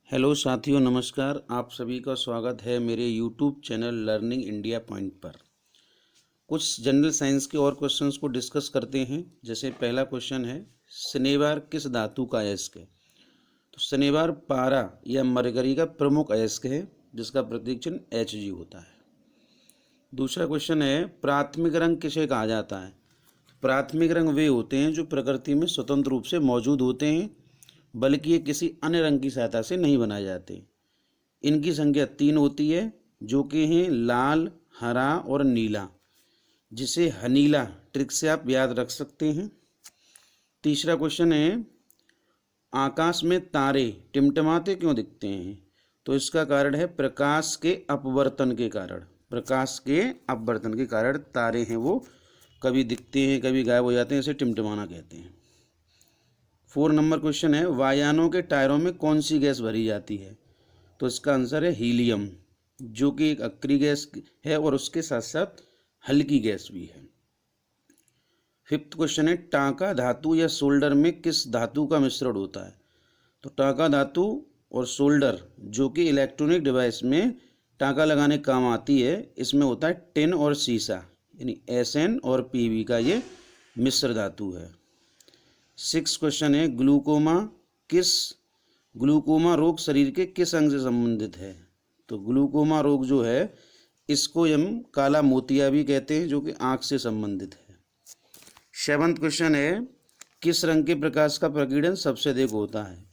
Hello साथियों, नमस्कार। आप सभी का स्वागत है मेरे YouTube channel learning India point पर। कुछ जनरल साइंस के और क्वेश्चंस को डिस्कस करते हैं। जैसे पहला क्वेश्चन है, शनिवार किस धातु का अयस्क है? तो शनिवार पारा या मरकरी का प्रमुख अयस्क है, जिसका प्रतीक चिन्ह Hg होता है। दूसरा क्वेश्चन है, प्राथमिक रंग किसे कहा जाता है? प्राथमिक रंग वे होते हैं जो प्रकृति में स्वतंत्र रूप से मौजूद होते हैं, बल्कि ये किसी अन्य रंग की सहायता से नहीं बनाए जाते। इनकी संख्या 3 होती है, जो कि हैं लाल, हरा और नीला, जिसे हनीला ट्रिक से आप याद रख सकते हैं। तीसरा क्वेश्चन है, आकाश में तारे टिमटिमाते क्यों दिखते हैं? तो इसका कारण है प्रकाश के अपवर्तन के कारण। प्रकाश के अपवर्तन के कारण तारे हैं वो कभी दिखते हैं, कभी गायब हो जाते हैं, इसे टिमटिमाना कहते हैं। 4 नंबर क्वेश्चन है, वायुयानों के टायरों में कौन सी गैस भरी जाती है? तो इसका आंसर है हीलियम, जो कि एक अक्रिय गैस है और उसके साथ साथ हल्की गैस भी है। 5th क्वेश्चन है, टांका धातु या सोल्डर में किस धातु का मिश्रण होता है? तो टांका धातु और सोल्डर, जो कि इलेक्ट्रॉनिक डिवाइस में टांका लगाने काम आती है, इसमें होता है टिन और सीसा, यानी Sn और Pb का ये मिश्र धातु है। 6th क्वेश्चन है, ग्लूकोमा रोग शरीर के किस अंग से संबंधित है? तो ग्लूकोमा रोग जो है, इसको हम काला मोतिया भी कहते हैं, जो कि आँख से संबंधित है। 7th क्वेश्चन है, किस रंग के प्रकाश का प्रकीर्णन सबसे अधिक होता है?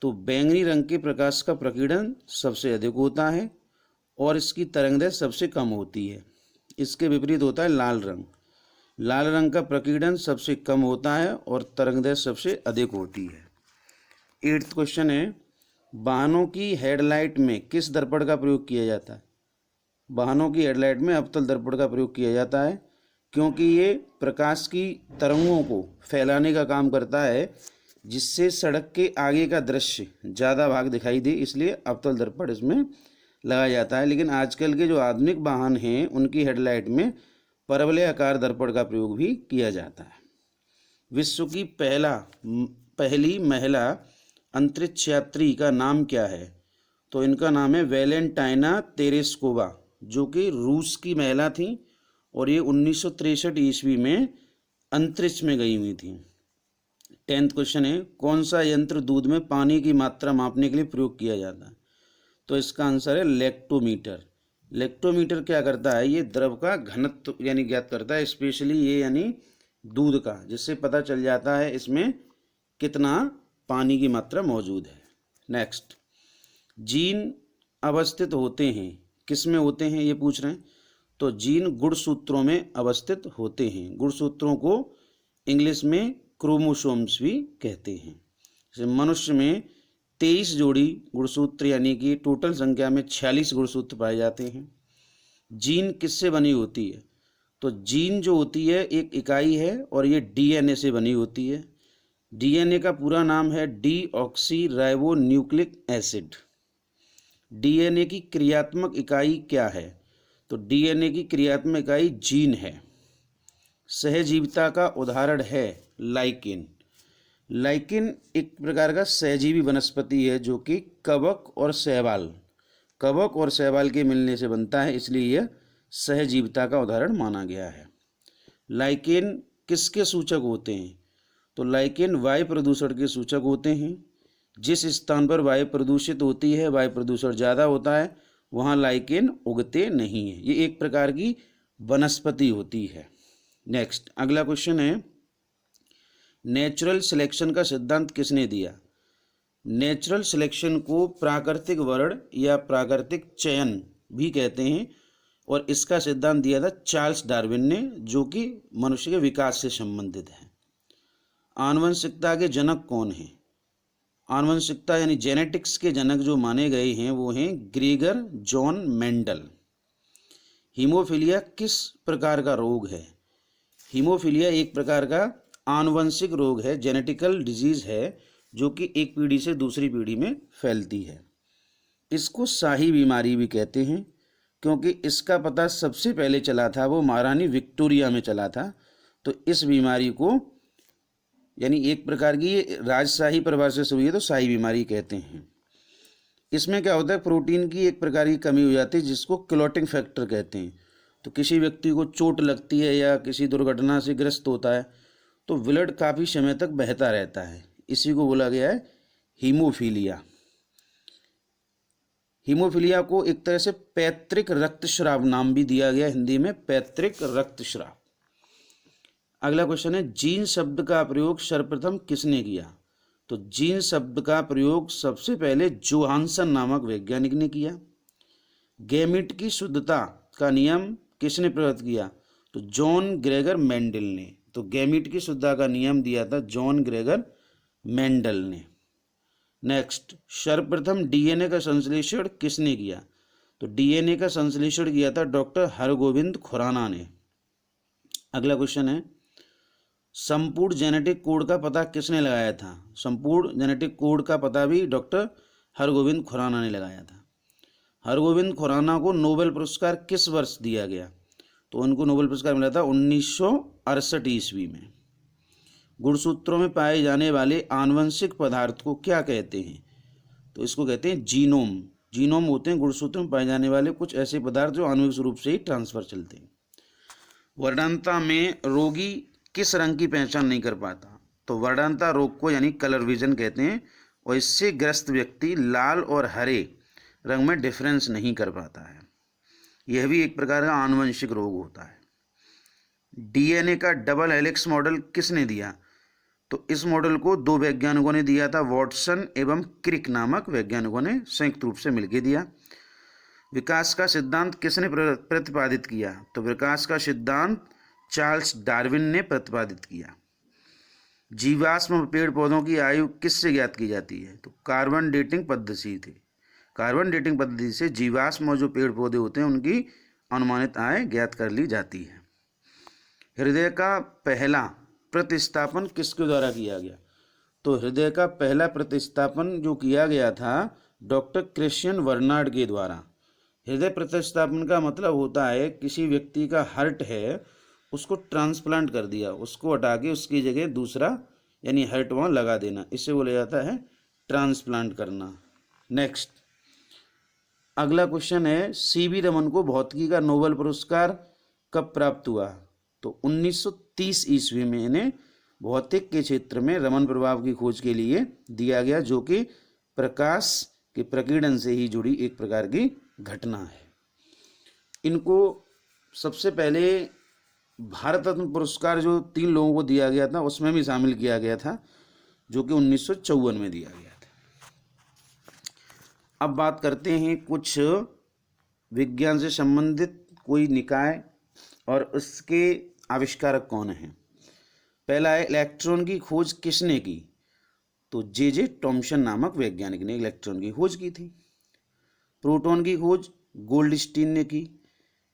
तो बैंगनी रंग के प्रकाश का प्रकीर्णन सबसे अधिक होता है और इसकी तरंगदैर्घ्य सबसे कम होती है। इसके विपरीत होता है लाल रंग। लाल रंग का प्रकीर्णन सबसे कम होता है और तरंगदैर्घ्य सबसे अधिक होती है। 8th क्वेश्चन है, वाहनों की हेडलाइट में किस दर्पण का प्रयोग किया जाता है? वाहनों की हेडलाइट में अवतल दर्पण का प्रयोग किया जाता है, क्योंकि ये प्रकाश की तरंगों को फैलाने का काम करता है, जिससे सड़क के आगे का दृश्य ज़्यादा भाग दिखाई दे, इसलिए अवतल दर्पण इसमें लगाया जाता है। लेकिन आजकल के जो आधुनिक वाहन हैं, उनकी हेडलाइट में परवलय आकार दर्पण का प्रयोग भी किया जाता है। विश्व की पहली महिला अंतरिक्ष यात्री का नाम क्या है? तो इनका नाम है वैलेंटाइना तेरेस्कोवा, जो कि रूस की महिला थी और ये 1963 ईस्वी में अंतरिक्ष में गई हुई थी। 10th क्वेश्चन है, कौन सा यंत्र दूध में पानी की मात्रा मापने के लिए प्रयोग किया जाता है? तो इसका आंसर है लेक्टोमीटर। लेक्टोमीटर क्या करता है, ये द्रव का घनत्व यानी ज्ञात करता है, स्पेशली ये यानी दूध का, जिससे पता चल जाता है इसमें कितना पानी की मात्रा मौजूद है। नेक्स्ट, जीन अवस्थित होते हैं किस में होते हैं, ये पूछ रहे हैं। तो जीन गुणसूत्रों में अवस्थित होते हैं। गुणसूत्रों को इंग्लिश में क्रोमोसोम्स भी कहते हैं। जैसे मनुष्य में 23 जोड़ी गुणसूत्र, यानी कि टोटल संख्या में 46 गुणसूत्र पाए जाते हैं। जीन किससे बनी होती है? तो जीन जो होती है एक इकाई है और ये डीएनए से बनी होती है। डीएनए का पूरा नाम है deoxy ribo nucleic acid. DNA की क्रियात्मक इकाई क्या है? तो डीएनए की क्रियात्मक इकाई जीन है। सहजीविता का उदाहरण है लाइकेन। लाइकेन एक प्रकार का सहजीवी वनस्पति है, जो कि कवक और शैवाल के मिलने से बनता है, इसलिए यह सहजीविता का उदाहरण माना गया है। लाइकेन किसके सूचक होते हैं? तो लाइकेन वायु प्रदूषण के सूचक होते हैं। जिस स्थान पर वायु प्रदूषित होती है, वायु प्रदूषण ज़्यादा होता है, वहाँ लाइकेन उगते नहीं हैं। ये एक प्रकार की वनस्पति होती है। नेक्स्ट, अगला क्वेश्चन है, नेचुरल सिलेक्शन का सिद्धांत किसने दिया? नेचुरल सिलेक्शन को प्राकृतिक वर्ण या प्राकृतिक चयन भी कहते हैं और इसका सिद्धांत दिया था चार्ल्स डार्विन ने, जो कि मनुष्य के विकास से संबंधित है। आनुवंशिकता के जनक कौन हैं? आनुवंशिकता यानी जेनेटिक्स के जनक जो माने गए हैं वो हैं ग्रेगर जॉन मेंडल। हीमोफीलिया किस प्रकार का रोग है? हीमोफीलिया एक प्रकार का आनुवंशिक रोग है, जेनेटिकल डिजीज है, जो कि एक पीढ़ी से दूसरी पीढ़ी में फैलती है। इसको शाही बीमारी भी कहते हैं, क्योंकि इसका पता सबसे पहले चला था वो महारानी विक्टोरिया में चला था। तो इस बीमारी को यानी एक प्रकार की राजशाही परिवार से शुरू हुई है, तो शाही बीमारी कहते हैं। इसमें क्या होता है, प्रोटीन की एक प्रकार की कमी हो जाती है जिसको क्लॉटिंग फैक्टर कहते हैं। तो किसी व्यक्ति को चोट लगती है या किसी दुर्घटना से ग्रस्त होता है तो ब्लड काफ़ी समय तक बहता रहता है, इसी को बोला गया है हीमोफीलिया। हीमोफीलिया को एक तरह से पैतृक रक्तस्राव नाम भी दिया गया हिंदी में, पैतृक रक्तस्राव। अगला क्वेश्चन है, जीन शब्द का प्रयोग सर्वप्रथम किसने किया? तो जीन शब्द का प्रयोग सबसे पहले जोहानसन नामक वैज्ञानिक ने किया। गैमीट की शुद्धता का नियम किसने प्रस्तुत किया? तो जॉन ग्रेगर मेंडल ने। तो गैमीट की शुद्धता का नियम दिया था जॉन ग्रेगर मेंडल ने। नेक्स्ट, सर्वप्रथम डीएनए का संश्लेषण किसने किया? तो डीएनए का संश्लेषण किया था डॉक्टर हरगोविंद खुराना ने। अगला क्वेश्चन है, संपूर्ण जेनेटिक कोड का पता किसने लगाया था? संपूर्ण जेनेटिक कोड का पता भी डॉक्टर हरगोविंद खुराना ने लगाया था। हरगोविंद खुराना को नोबेल पुरस्कार किस वर्ष दिया गया? तो उनको नोबेल पुरस्कार मिला था 1968 ईस्वी में। गुणसूत्रों में पाए जाने वाले आनुवंशिक पदार्थ को क्या कहते हैं? तो इसको कहते हैं जीनोम। जीनोम होते हैं गुणसूत्रों में पाए जाने वाले कुछ ऐसे पदार्थ जो आनुवंशिक रूप से ही ट्रांसफर चलते हैं। वर्णनता में रोगी किस रंग की पहचान नहीं कर पाता? तो वर्णनता रोग को यानी कलर विजन कहते हैं, और इससे ग्रस्त व्यक्ति लाल और हरे रंग में डिफरेंस नहीं कर पाता है। यह भी एक प्रकार का आनुवंशिक रोग होता है। डीएनए का डबल हेलिक्स मॉडल किसने दिया? तो इस मॉडल को दो वैज्ञानिकों ने दिया था, वॉटसन एवं क्रिक नामक वैज्ञानिकों ने संयुक्त रूप से मिलकर दिया। विकास का सिद्धांत किसने प्रतिपादित किया? तो विकास का सिद्धांत चार्ल्स डार्विन ने प्रतिपादित किया। जीवाश्म पेड़ पौधों की आयु किससे ज्ञात की जाती है? तो कार्बन डेटिंग पद्धति थी। कार्बन डेटिंग पद्धति से जीवाश्म जो पेड़ पौधे होते हैं उनकी अनुमानित आय ज्ञात कर ली जाती है। हृदय का पहला प्रतिस्थापन किसके द्वारा किया गया? तो हृदय का पहला प्रतिस्थापन जो किया गया था डॉक्टर क्रिश्चियन बर्नार्ड के द्वारा। हृदय प्रतिस्थापन का मतलब होता है किसी व्यक्ति का हार्ट है उसको ट्रांसप्लांट कर दिया, उसको हटा के उसकी जगह दूसरा यानी हार्ट वहाँ लगा देना, इसे बोला जाता है ट्रांसप्लांट करना। नेक्स्ट, अगला क्वेश्चन है, सीवी रमन को भौतिकी का नोबेल पुरस्कार कब प्राप्त हुआ? तो 1930 ईस्वी में इन्हें भौतिक के क्षेत्र में रमन प्रभाव की खोज के लिए दिया गया, जो कि प्रकाश के प्रकीर्णन से ही जुड़ी एक प्रकार की घटना है। इनको सबसे पहले भारत रत्न पुरस्कार जो 3 लोगों को दिया गया था उसमें भी शामिल किया गया था, जो कि 1954 में दिया गया था। अब बात करते हैं कुछ विज्ञान से संबंधित कोई निकाय और उसके आविष्कारक कौन हैं। पहला है, इलेक्ट्रॉन की खोज किसने की? तो जे टॉमसन नामक वैज्ञानिक ने इलेक्ट्रॉन की खोज की थी। प्रोटॉन की खोज गोल्डस्टीन ने की,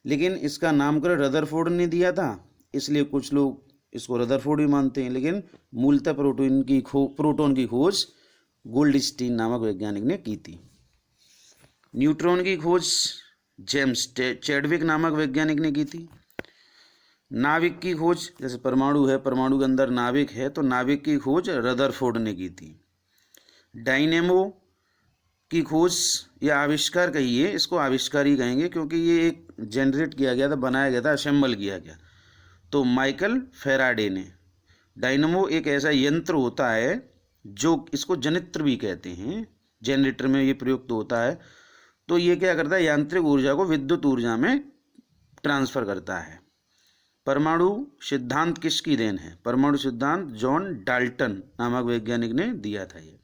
लेकिन इसका नामकरण रदरफोर्ड ने दिया था, इसलिए कुछ लोग इसको रदरफोर्ड भी मानते हैं, लेकिन मूलतः प्रोटॉन की खोज गोल्डस्टीन नामक वैज्ञानिक ने की थी। न्यूट्रॉन की खोज जेम्स चैडविक नामक वैज्ञानिक ने की थी। नाभिक की खोज, जैसे परमाणु है, परमाणु के अंदर नाभिक है, तो नाभिक की खोज रदरफोर्ड ने की थी। डायनेमो की खोज या आविष्कार कहिए, इसको आविष्कार ही कहेंगे क्योंकि ये एक जनरेट किया गया था, बनाया गया था, असेंबल किया गया, तो माइकल फेराडे ने। डायनेमो एक ऐसा यंत्र होता है जो इसको जनित्र भी कहते हैं, जनरेटर में ये प्रयुक्त होता है। तो ये क्या करता है, यांत्रिक ऊर्जा को विद्युत ऊर्जा में ट्रांसफर करता है। परमाणु सिद्धांत किसकी देन है? परमाणु सिद्धांत जॉन डाल्टन नामक वैज्ञानिक ने दिया था। ये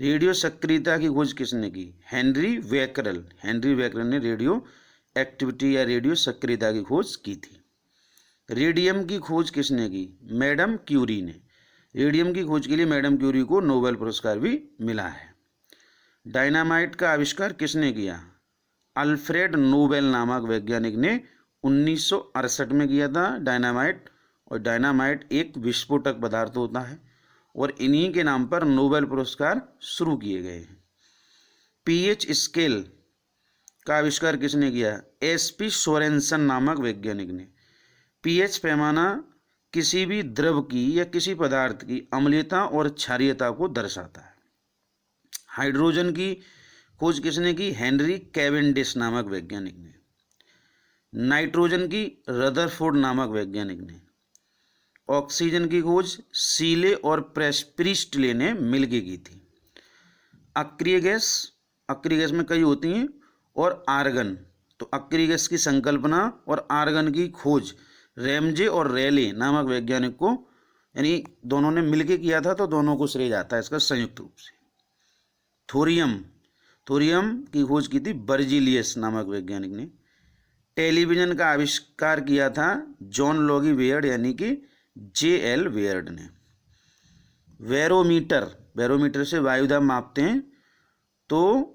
रेडियो सक्रियता की खोज किसने की? Henry Becquerel. हेनरी बैकरल ने रेडियो एक्टिविटी या रेडियो सक्रियता की खोज की थी। रेडियम की खोज किसने की? मैडम क्यूरी ने। रेडियम की खोज के लिए मैडम क्यूरी को नोबेल पुरस्कार भी मिला है। डायनामाइट का आविष्कार किसने किया? अल्फ्रेड नोबेल नामक वैज्ञानिक ने 1968 में किया था डायनामाइट। और डायनामाइट एक विस्फोटक पदार्थ होता है और इन्हीं के नाम पर नोबेल पुरस्कार शुरू किए गए हैं। पीएच स्केल का आविष्कार किसने किया? एसपी सोरेनसन नामक वैज्ञानिक ने। पीएच पैमाना किसी भी द्रव की या किसी पदार्थ की अम्लीयता और क्षारीयता को दर्शाता है। हाइड्रोजन की खोज किसने की? हेनरी कैवेंडिश नामक वैज्ञानिक ने। नाइट्रोजन की रदरफोर्ड नामक वैज्ञानिक ने। ऑक्सीजन की खोज सीले और प्रिस्टले ने मिलकर की थी। अक्रिय गैस में कई होती हैं, और आर्गन, तो अक्रिय गैस की संकल्पना और आर्गन की खोज रैमजे और रेले नामक वैज्ञानिक को, यानी दोनों ने मिलकर किया था, तो दोनों को श्रेय जाता है इसका संयुक्त रूप से। थोरियम की खोज की थी बर्जीलियस नामक वैज्ञानिक ने। टेलीविजन का आविष्कार किया था जॉन लॉगी वेयर्ड यानी कि J.L. वेयर्ड ने। बैरोमीटर से वायुदाब मापते हैं, तो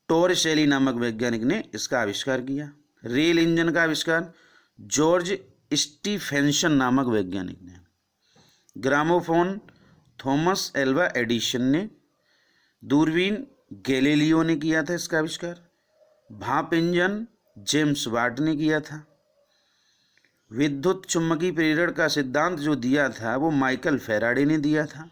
टोरशेली नामक वैज्ञानिक ने इसका आविष्कार किया। रेल इंजन का आविष्कार जॉर्ज स्टीफेंसन नामक वैज्ञानिक ने। ग्रामोफोन थॉमस एल्वा एडिसन ने। दूरबीन गैलीलियो ने किया था इसका आविष्कार। भाप इंजन जेम्स वाट ने किया था। विद्युत चुम्बकीय प्रेरण का सिद्धांत जो दिया था वो माइकल फैराडे ने दिया था।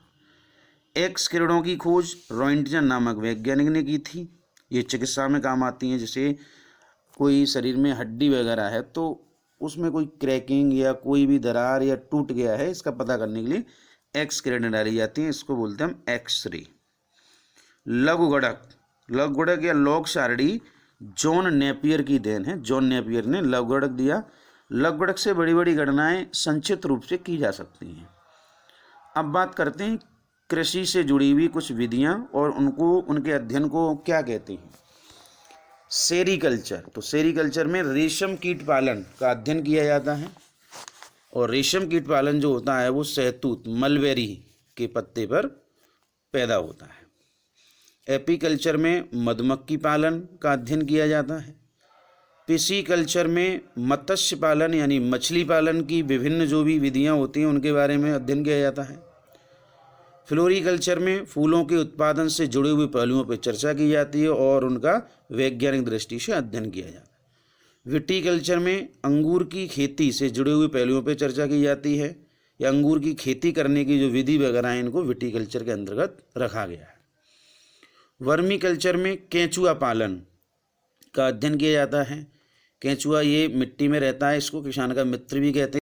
एक्स किरणों की खोज रॉयंटजन नामक वैज्ञानिक ने की थी। ये चिकित्सा में काम आती हैं, जैसे कोई शरीर में हड्डी वगैरह है तो उसमें कोई क्रैकिंग या कोई भी दरार या टूट गया है, इसका पता करने के लिए एक्स किरणें डाली जाती हैं, इसको बोलते हैं हम एक्सरे। लघुगणक या लॉग सारणी जॉन नेपियर की देन है। जॉन नेपियर ने लघुगणक दिया। लघुगणक से बड़ी बड़ी गणनाएं संक्षिप्त रूप से की जा सकती हैं। अब बात करते हैं कृषि से जुड़ी हुई कुछ विधियां और उनके अध्ययन को क्या कहते हैं। सेरीकल्चर, तो सेरीकल्चर में रेशम कीट पालन का अध्ययन किया जाता है, और रेशम कीट पालन जो होता है वो शहतूत मलबेरी के पत्ते पर पैदा होता है। एपीकल्चर में मधुमक्खी पालन का अध्ययन किया जाता है। पिसीकल्चर में मत्स्य पालन यानी मछली पालन की विभिन्न जो भी विधियां होती हैं उनके बारे में अध्ययन किया जाता है। फ्लोरिकल्चर में फूलों के उत्पादन से जुड़े हुए पहलुओं पर चर्चा की जाती है और उनका वैज्ञानिक दृष्टि से अध्ययन किया जाता है। विटीकल्चर में अंगूर की खेती से जुड़े हुए पहलुओं पर चर्चा की जाती है, या अंगूर की खेती करने की जो विधि वगैरह है इनको विटीकल्चर के अंतर्गत रखा गया है। वर्मीकल्चर में केंचुआ पालन का अध्ययन किया जाता है। केंचुआ ये मिट्टी में रहता है, इसको किसान का मित्र भी कहते हैं।